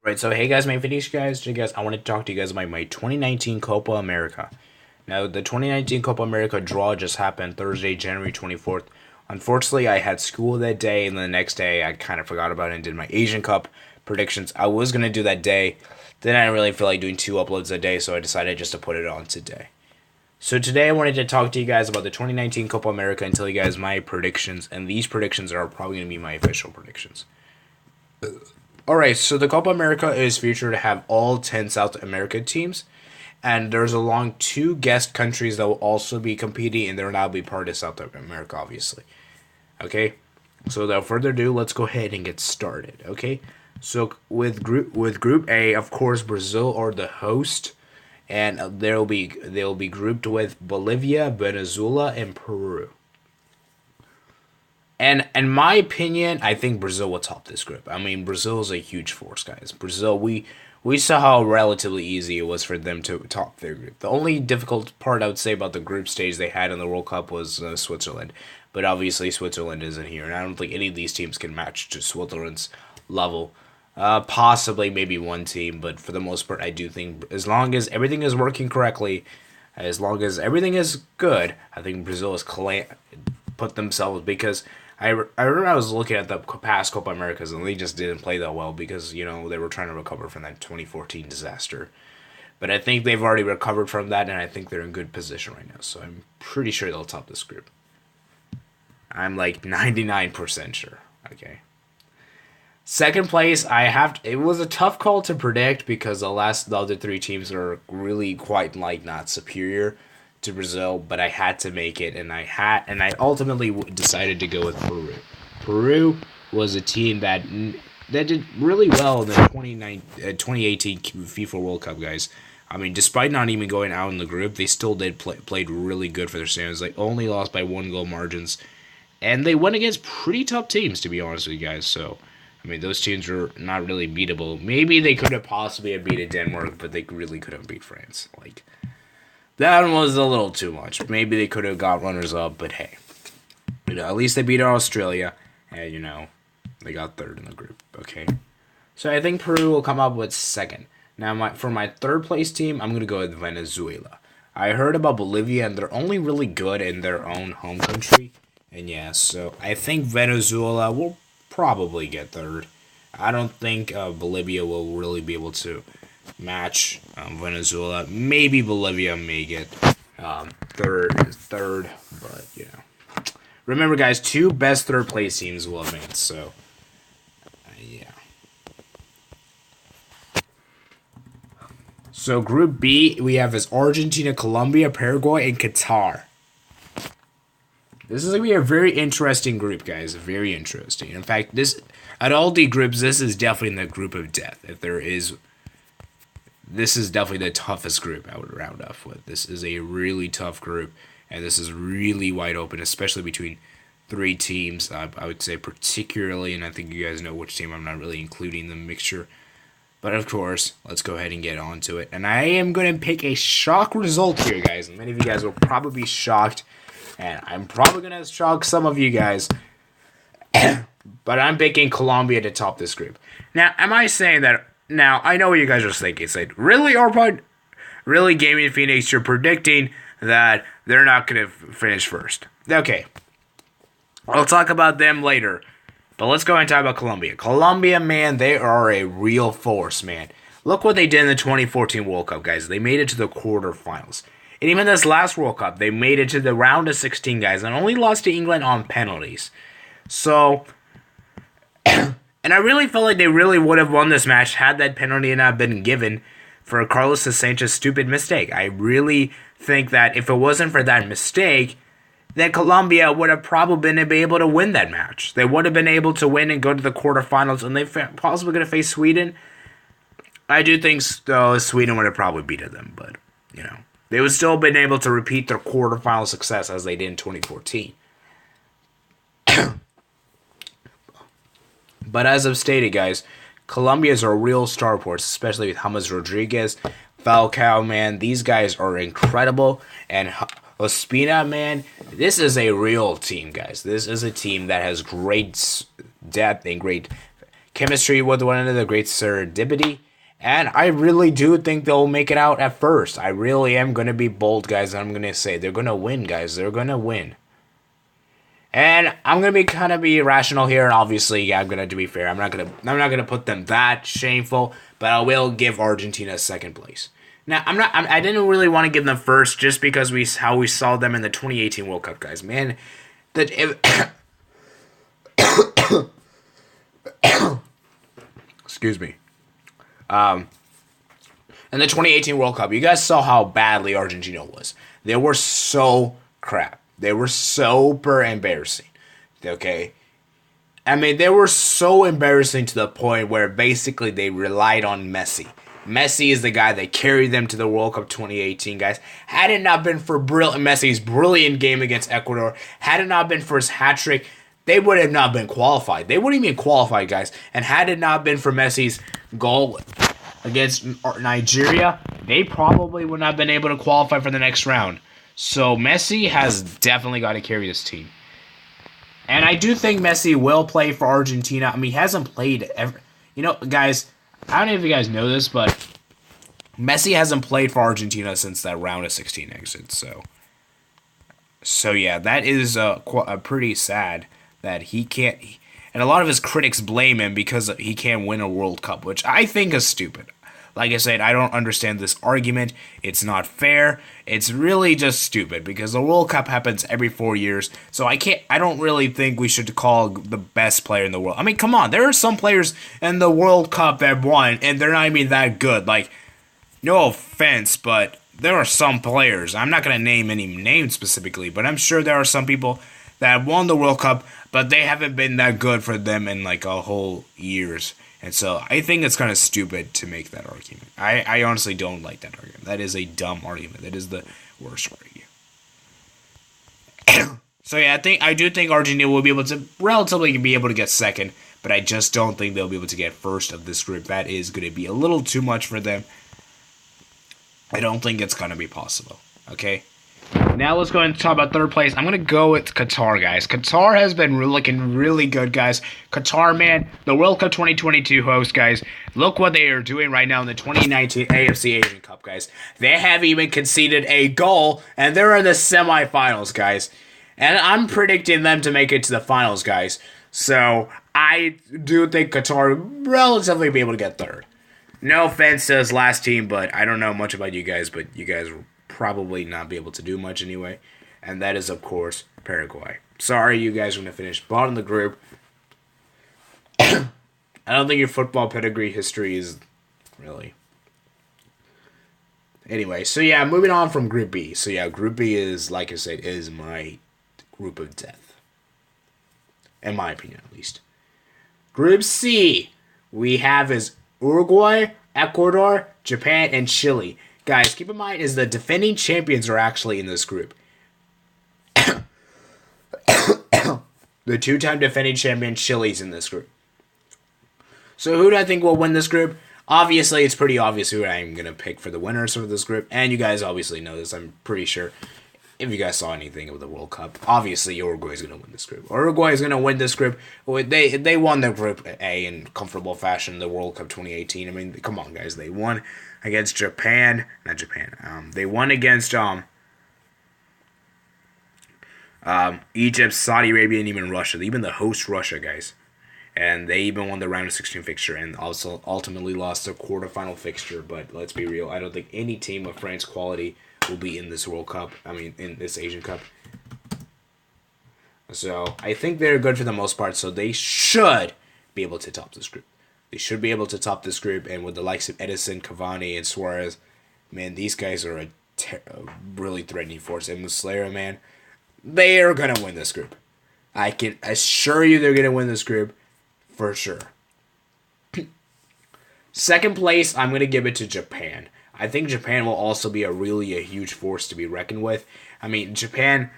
Right, so hey guys, my video guys, I want to talk to you guys about my 2019 Copa America. Now, the 2019 Copa America draw just happened Thursday, January 24th. Unfortunately, I had school that day, and the next day I kind of forgot about it and did my Asian Cup predictions. I was going to do that day, then I didn't really feel like doing two uploads a day, so I decided just to put it on today. So today I wanted to talk to you guys about the 2019 Copa America and tell you guys my predictions, and these predictions are probably going to be my official predictions. Alright, so the Copa America is future to have all 10 South America teams, and there's along two guest countries that will also be competing, and they'll now be part of South America, obviously. Okay, so without further ado, let's go ahead and get started. Okay, so with Group A, of course, Brazil are the host, and they'll be grouped with Bolivia, Venezuela, and Peru. And in my opinion, I think Brazil will top this group. I mean, Brazil is a huge force, guys. Brazil, we saw how relatively easy it was for them to top their group. The only difficult part I would say about the group stage they had in the World Cup was Switzerland. But obviously, Switzerland isn't here, and I don't think any of these teams can match to Switzerland's level. Possibly maybe one team, but for the most part, I do think as long as everything is working correctly, as long as everything is good, I think Brazil has put themselves because I remember I was looking at the past Copa Americas and they just didn't play that well because they were trying to recover from that 2014 disaster. But I think they've already recovered from that, and I think they're in good position right now. So I'm pretty sure they'll top this group. I'm like 99% sure. Okay. Second place, it was a tough call to predict because the other three teams are really quite like not superior to Brazil, but I had to make it, and I ultimately decided to go with Peru. Peru was a team that did really well in the 2018 FIFA World Cup, guys. I mean, despite not even going out in the group, they still played really good for their standards. They only lost by 1 goal margins, and they went against pretty tough teams, to be honest with you guys. So, I mean, those teams were not really beatable. Maybe they could have possibly beaten Denmark, but they really couldn't beat France. Like, that was a little too much. Maybe they could have got runners up, but hey, at least they beat Australia, and they got third in the group. Okay, so I think Peru will come up with second. Now, for my third place team, I'm gonna go with Venezuela. I heard about Bolivia, and they're only really good in their own home country, and yeah, so I think Venezuela will probably get third. I don't think Bolivia will really be able to match Venezuela. Maybe Bolivia may get third, but remember, guys, two best third place teams will advance. So, yeah. So Group B we have is Argentina, Colombia, Paraguay, and Qatar. This is gonna be a very interesting group, guys. Very interesting. In fact, out of all the groups, this is definitely in the group of death. This is definitely the toughest group I would round off with. This is a really tough group, and this is really wide open, especially between three teams. I would say particularly, and I think you guys know which team I'm not really including in the mixture. But of course, let's go ahead and get on to it. And I am going to pick a shock result here, guys. And many of you guys will probably be shocked, and I'm probably going to shock some of you guys. But I'm picking Colombia to top this group. Now, am I saying that? Now, I know what you guys are thinking. It's like, really, Arpod? Really, Gaming Phoenix, you're predicting that they're not going to finish first. Okay. I'll talk about them later. But let's go and talk about Colombia. Colombia, man, they are a real force, man. Look what they did in the 2014 World Cup, guys. They made it to the quarterfinals. And even this last World Cup, they made it to the round of 16, guys, and only lost to England on penalties. So, and I really felt like they really would have won this match had that penalty not been given for Carlos Sanchez's stupid mistake. I really think that if it wasn't for that mistake, then Colombia would have probably been able to win that match. They would have been able to win and go to the quarterfinals, and they possibly going to face Sweden. I do think Sweden would have probably beaten them, but, they would still have been able to repeat their quarterfinal success as they did in 2014. But as I've stated, guys, Colombia is a real star force, especially with James Rodriguez, Falcao, man. These guys are incredible. And Ospina, man, this is a real team, guys. This is a team that has great depth and great chemistry with one another, great serendipity. And I really do think they'll make it out at first. I really am going to be bold, guys. I'm going to say they're going to win, guys. They're going to win. And I'm gonna be rational here, and obviously, yeah, I'm gonna to be fair. I'm not gonna put them that shameful, but I will give Argentina second place. Now, I didn't really want to give them first just because how we saw them in the 2018 World Cup, guys. Man, excuse me. In the 2018 World Cup, you guys saw how badly Argentina was. They were so crap. They were super embarrassing. Okay? I mean, they were so embarrassing to the point where basically they relied on Messi. Messi is the guy that carried them to the World Cup 2018, guys. Had it not been for Messi's brilliant game against Ecuador, had it not been for his hat-trick, they would have not been qualified. They wouldn't even qualify, guys. And had it not been for Messi's goal against Nigeria, they probably would not have been able to qualify for the next round. So Messi has definitely got to carry this team. And I do think Messi will play for Argentina. I mean, he hasn't played ever. You know, guys, I don't know if you guys know this, but Messi hasn't played for Argentina since that round of 16 exit. So yeah, that is pretty sad that he can't. And a lot of his critics blame him because he can't win a World Cup, which I think is stupid. Like I said, I don't understand this argument. It's not fair. It's really just stupid because the World Cup happens every 4 years. So I don't really think we should call the best player in the world. I mean, come on. There are some players in the World Cup that won and they're not even that good. Like, no offense, but there are some players. I'm not going to name any names specifically, but I'm sure there are some people that won the World Cup, but they haven't been that good for them in like a whole years. And so I think it's kind of stupid to make that argument. I honestly don't like that argument. That is a dumb argument. That is the worst argument. So yeah, I do think Argentina will be able to relatively be able to get second, but I just don't think they'll be able to get first of this group. That is going to be a little too much for them. I don't think it's going to be possible. Okay? Now let's go and talk about third place. I'm going to go with Qatar, guys. Qatar has been looking really good, guys. Qatar, man, the World Cup 2022 host, guys. Look what they are doing right now in the 2019 AFC Asian Cup, guys. They have even conceded a goal, and they're in the semifinals, guys. And I'm predicting them to make it to the finals, guys. So I do think Qatar will relatively be able to get third. No offense to this last team, but I don't know much about you guys, but you guys probably not be able to do much anyway. And that is, of course, Paraguay. Sorry you guys are going to finish bottom of the group. I don't think your football pedigree history is really... Anyway, so yeah, moving on from Group B. So yeah, Group B is, like I said, is my group of death. In my opinion, at least. Group C, we have is Uruguay, Ecuador, Japan, and Chile. Guys, keep in mind is the defending champions are actually in this group. The two-time defending champion Chile's in this group. So who do I think will win this group? Obviously, it's pretty obvious who I'm going to pick for the winners of this group. And you guys obviously know this, I'm pretty sure. If you guys saw anything of the World Cup, obviously Uruguay is going to win this group. Uruguay is going to win this group. They won their Group A in comfortable fashion, the World Cup 2018. I mean, come on, guys. They won against Japan. Not Japan. They won against Egypt, Saudi Arabia, and even Russia. Even the host Russia, guys. And they even won the round of 16 fixture and also ultimately lost their quarterfinal fixture. But let's be real. I don't think any team of France quality will be in this World Cup. I mean, in this Asian Cup. So I think they're good for the most part. So they should be able to top this group. They should be able to top this group. And with the likes of Edison, Cavani, and Suarez, man, these guys are a really threatening force. And Muslera, man, they are going to win this group. I can assure you they're going to win this group for sure. Second place, I'm going to give it to Japan. I think Japan will also be a huge force to be reckoned with. I mean, Japan,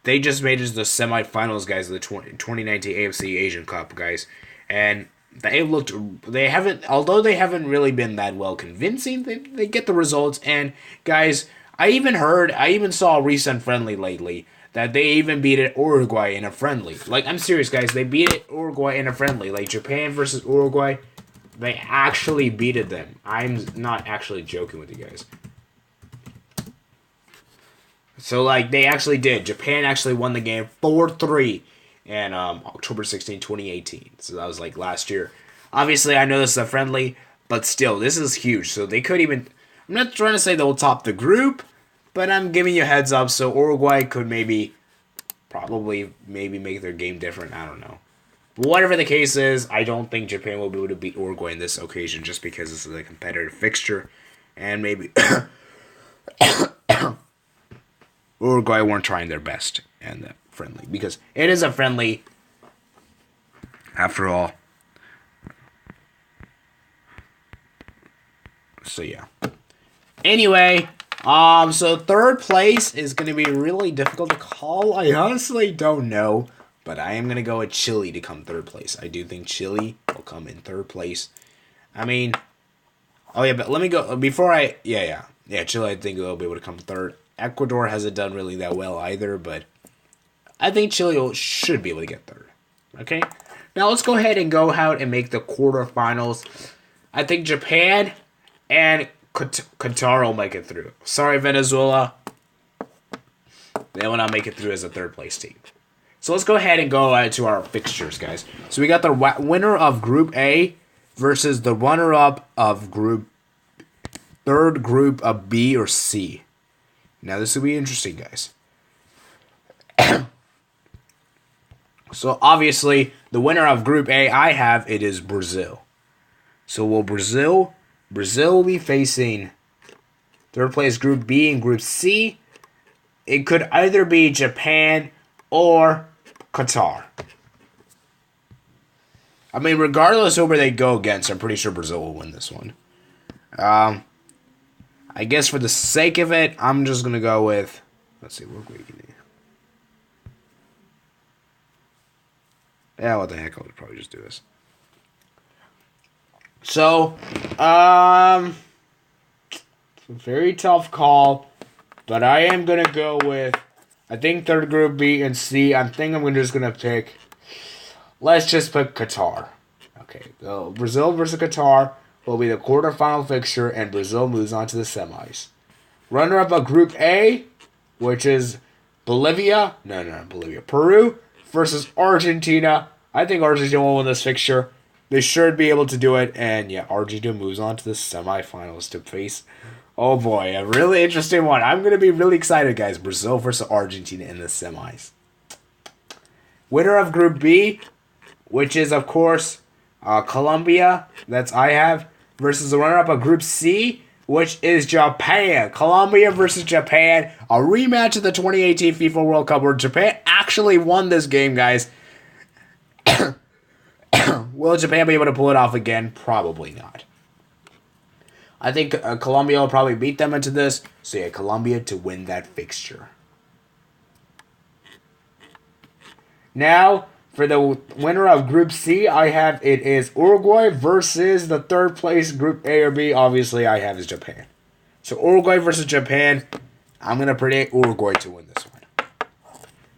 they just made it to the semifinals, guys, of the 2019 AFC Asian Cup, guys. And they haven't really been that well convincing. They get the results. And, guys, I even saw a recent friendly lately that they even beat Uruguay in a friendly. Like, I'm serious, guys. They beat Uruguay in a friendly. Like, Japan versus Uruguay, they actually beated them. I'm not actually joking with you guys. So, like, they actually did. Japan actually won the game 4-3 in October 16, 2018. So that was, like, last year. Obviously, I know this is a friendly, but still, this is huge. So they could even... I'm not trying to say they'll top the group, but I'm giving you a heads up. So Uruguay could maybe make their game different. I don't know. Whatever the case is, I don't think Japan will be able to beat Uruguay in this occasion just because this is a competitive fixture. And maybe... Uruguay weren't trying their best in the friendly because it is a friendly after all. So yeah. Anyway, so third place is going to be really difficult to call. I honestly don't know, but I am going to go with Chile to come third place. I do think Chile will come in third place. I mean, oh yeah, but let me go before yeah, Chile I think will be able to come third. Ecuador hasn't done really that well either, but I think Chile should be able to get third. Okay? Now let's go ahead and go out and make the quarterfinals. I think Japan and Qatar will make it through. Sorry, Venezuela. They will not make it through as a third place team. So let's go ahead and go to our fixtures, guys. So we got the winner of Group A versus the runner-up of third group of B or C. Now, this will be interesting, guys. So, obviously, the winner of Group A it is Brazil. So, will Brazil will be facing third place Group B and Group C. It could either be Japan or Qatar. I mean, regardless of where they go against, I'm pretty sure Brazil will win this one. I guess for the sake of it, I'm just going to go with... Let's see, what we can do. Yeah, what the heck, I'll probably just do this. So, it's a very tough call, but I am going to go with, I think third group B and C. I think I'm just going to pick, let's just pick Qatar. Okay, so Brazil versus Qatar will be the quarterfinal fixture, and Brazil moves on to the semis. Runner-up of Group A, which is Bolivia. Not Bolivia. Peru versus Argentina. I think Argentina will win this fixture. They should be able to do it, and yeah, Argentina moves on to the semifinals to face... Oh boy, a really interesting one. I'm going to be really excited, guys. Brazil versus Argentina in the semis. Winner of Group B, which is, of course, Colombia. Versus the runner-up of Group C, which is Japan. Colombia versus Japan. A rematch of the 2018 FIFA World Cup where Japan actually won this game, guys. Will Japan be able to pull it off again? Probably not. I think Colombia will probably beat them into this. So yeah, Colombia to win that fixture. Now... For the winner of Group C, it is Uruguay versus the third place Group A or B. Obviously, is Japan. So Uruguay versus Japan. I'm going to predict Uruguay to win this one.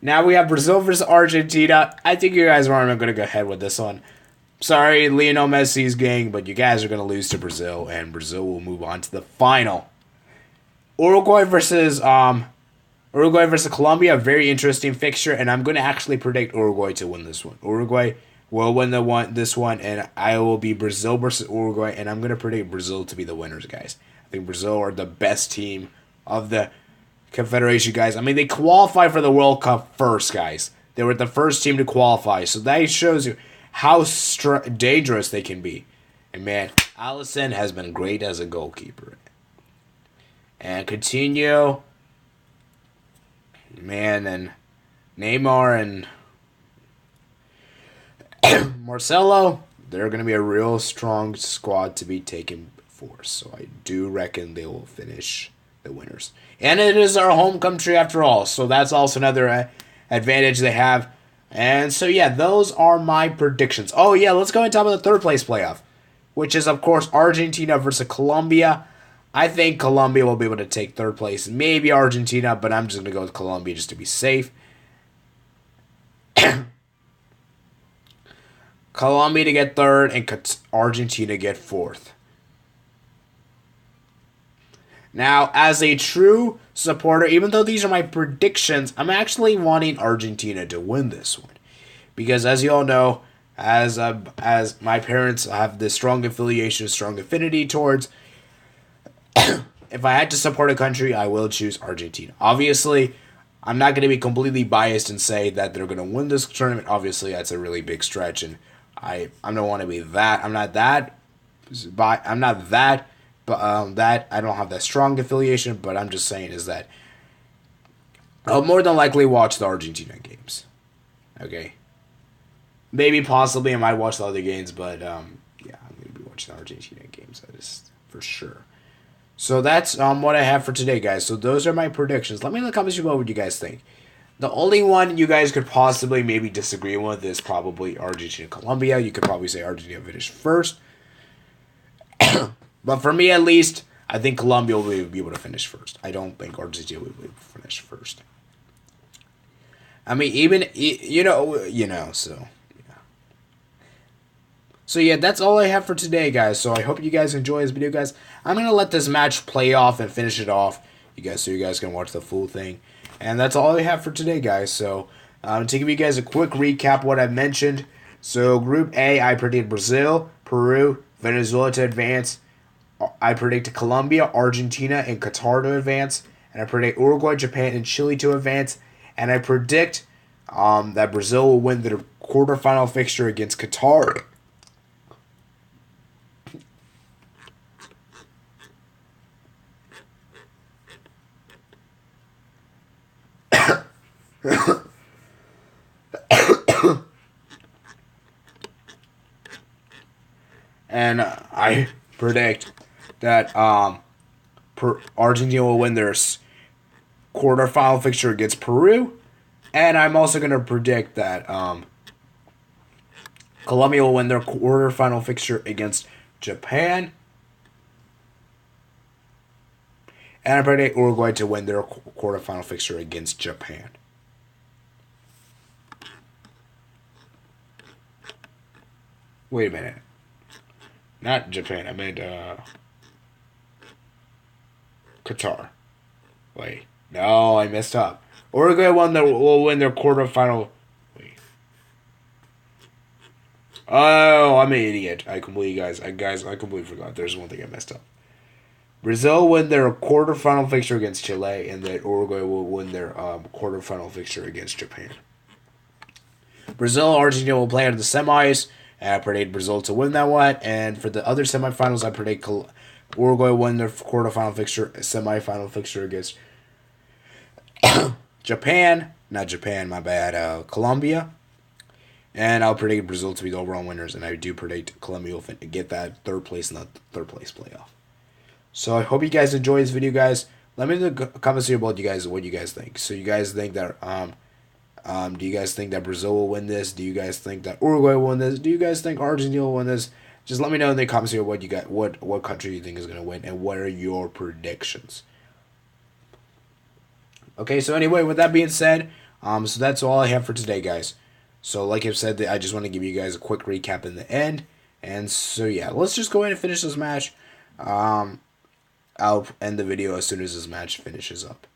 Now we have Brazil versus Argentina. I think you guys aren't going to go ahead with this one. Sorry, Lionel Messi's gang, but you guys are going to lose to Brazil, and Brazil will move on to the final. Uruguay versus Colombia, a very interesting fixture, and I'm going to actually predict Uruguay to win this one. Uruguay will win this one, and I will be Brazil versus Uruguay, and I'm going to predict Brazil to be the winners, guys. I think Brazil are the best team of the Confederation, guys. I mean, they qualified for the World Cup first, guys. They were the first team to qualify, so that shows you how dangerous they can be. And man, Alisson has been great as a goalkeeper. And Coutinho... Man, and Neymar and Marcelo, they're going to be a real strong squad to be taken for. So I do reckon they will finish the winners. And it is our home country after all. So that's also another advantage they have. And so, yeah, those are my predictions. Oh, yeah, let's go and talk about the third place playoff, which is, of course, Argentina versus Colombia. I think Colombia will be able to take third place. Maybe Argentina, but I'm just going to go with Colombia just to be safe. Colombia to get third, and Argentina get fourth. Now, as a true supporter, even though these are my predictions, I'm actually wanting Argentina to win this one. Because as you all know, as my parents have this strong affiliation, strong affinity towards, if I had to support a country, I will choose Argentina. Obviously, I'm not going to be completely biased and say that they're going to win this tournament. Obviously, that's a really big stretch, and I don't want to be that. I'm not that. I'm not that. But that I don't have that strong affiliation. But I'm just saying is that I'll more than likely watch the Argentina games. Okay. Maybe possibly I might watch the other games, but yeah, I'm gonna be watching the Argentina games. That is for sure. So that's what I have for today, guys. So those are my predictions. Let me in the comments below what you guys think. The only one you guys could possibly maybe disagree with is probably Argentina, Colombia. You could probably say Argentina finished first, but for me at least, I think Colombia will be able to finish first. I don't think Argentina will be able to finish first. I mean, even so. So yeah, that's all I have for today, guys. So I hope you guys enjoy this video, guys. I'm gonna let this match play off and finish it off, so you guys can watch the full thing. And that's all I have for today, guys. So to give you guys a quick recap, what I mentioned. So Group A, I predicted Brazil, Peru, Venezuela to advance. I predicted Colombia, Argentina, and Qatar to advance. And I predict Uruguay, Japan, and Chile to advance. And I predict that Brazil will win the quarterfinal fixture against Qatar. And I predict that Argentina will win their quarterfinal fixture against Peru. And I'm also going to predict that Colombia will win their quarterfinal fixture against Japan. And I predict Uruguay to win their quarterfinal fixture against Japan. Wait a minute. Not Japan. I meant Qatar. Wait. No, I messed up. Uruguay will win their quarterfinal. Wait. Oh, I'm an idiot. I completely forgot. There's one thing I messed up. Brazil will win their quarterfinal fixture against Chile, and that Uruguay will win their quarterfinal fixture against Japan. Brazil and Argentina will play out of the semis. And I predict Brazil to win that one. And for the other semifinals, I predict Uruguay win their semifinal fixture against Japan. Not Japan, my bad. Colombia. And I'll predict Brazil to be the overall winners. And I do predict Colombia will get that third place in the third place playoff. So I hope you guys enjoy this video, guys. Let me in the comments here about what you guys think. So you guys think that do you guys think that Brazil will win this? Do you guys think that Uruguay will win this? Do you guys think Argentina will win this? Just let me know in the comments here what you got, what country you think is going to win, and what are your predictions. Okay, so anyway, with that being said, so that's all I have for today, guys. So like I've said, I just want to give you guys a quick recap in the end. And so yeah, let's just go ahead and finish this match. I'll end the video as soon as this match finishes up.